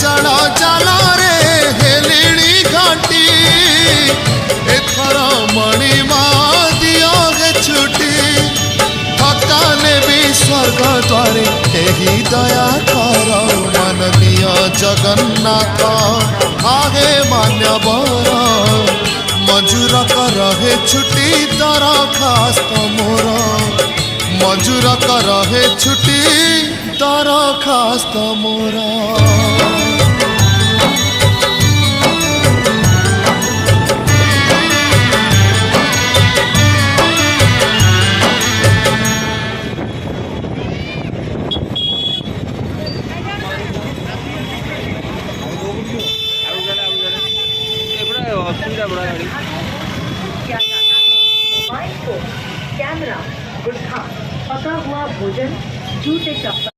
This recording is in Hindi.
जड़ जालारे हेलिणी घाटी एथर मणिमा दियो गे छुटी थकाले भी स्वर्ग द्वारे एही दया कर माननीय जगन्नाथ आगे मान्यवर मजूर कर हे छुट्टी दरखास्त मोर मजूर कर हे छुट्टी दरखास्त मोर मोबाइल फोन, कैमरा, गुटखा, पका हुआ भोजन, जूते चप्पल